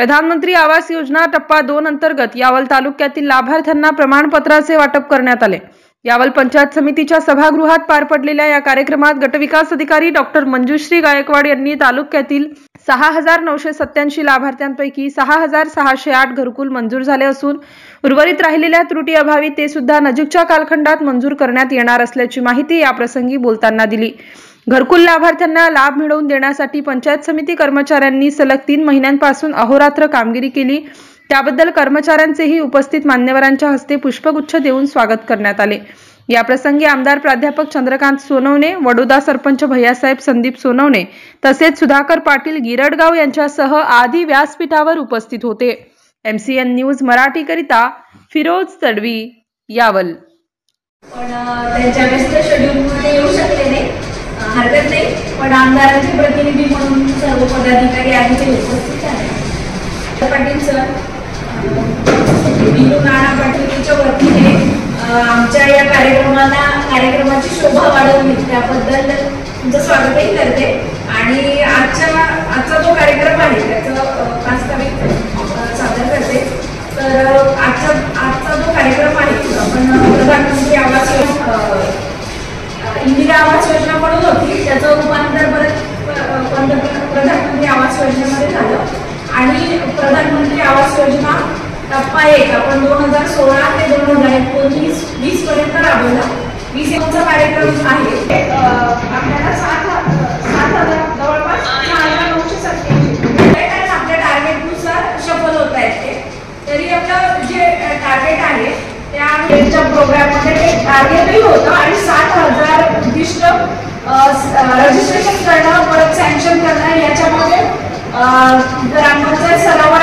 प्रधानमंत्री आवास योजना टप्पा 2 अंतर्गत यावल तालुक्यातील लाभार्थ्यांना प्रमाणपत्राचे वाटप करण्यात आले। यावल पंचायत समितीच्या सभागृहात पार पडलेल्या या कार्यक्रमात गटविकास अधिकारी डॉक्टर मंजुश्री गायकवाड यांनी तालुक्यातील 6987 लाभार्थ्यांपैकी 6608 घरकुल मंजूर झाले असून उर्वरित राहिलेल्या त्रुटी अभावी ते सुद्धा नजीकच्या कालखंडात मंजूर करण्यात येणार असल्याची माहिती या प्रसंगी बोलताना दिली। घरकुल लाभार्थ्यांना लाभ मिळवून देण्यासाठी पंचायत समिती कर्मचाऱ्यांनी सलग 3 महिन्यांपासून अहोरात्र कामगिरी केली। त्याबद्दल कर्मचाऱ्यांचेही उपस्थित मान्यवरांच्या हस्ते पुष्पगुच्छ देऊन स्वागत करण्यात आले। या प्रसंगी आमदार प्राध्यापक चंद्रकांत सोनवणे, वडोदा सरपंच भैयासाहेब संदीप सोनवणे तसेच सुधाकर पाटील गिरडगाव यांच्यासह आदी व्यासपीठावर उपस्थित होते। MCN न्यूज मराठी करिता फिरोज तडवी, यावल। पण त्यांच्या व्यस्त शेड्यूलमध्ये येऊ शकले नाही, हरकत नाही, पण आमदारांचे प्रतिनिधी म्हणून सर्व पदाधिकारी आणि ते उपस्थित आहेत। पाटील सर, विनू नाना पाटीलच्या वतीने आमच्या या कार्यक्रमाची शोभा वाढवली त्याबद्दल तुमचं स्वागतही करते आणि आजचा जो कार्यक्रम आहे त्याचं प्रास्ताविक सादर करते। तर आजचा जो कार्यक्रम आहे आपण प्रधानमंत्री आवास इंदिरा आवास योजना म्हणून होती, त्याचं रूपांतर प्रधानमंत्री आवास योजनेमध्ये झालं आणि प्रधानमंत्री आवास योजना टप्पा 1 आपण 2016 ते 2019-20 पर्यंत राबवला। 20 चा कार्यक्रम आहे। आपल्याला 7,000 जवळपास 6,987 आपल्या टार्गेटनुसार सफल होत आहेत ते। तरी आपलं जे टार्गेट आहे त्या प्रोग्राममध्ये ते टार्गेटही होतं आणि 7,000 उद्दिष्ट रजिस्ट्रेशन करणं, परत सँक्शन करणं याच्यामध्ये ग्रामपंचायत सरावात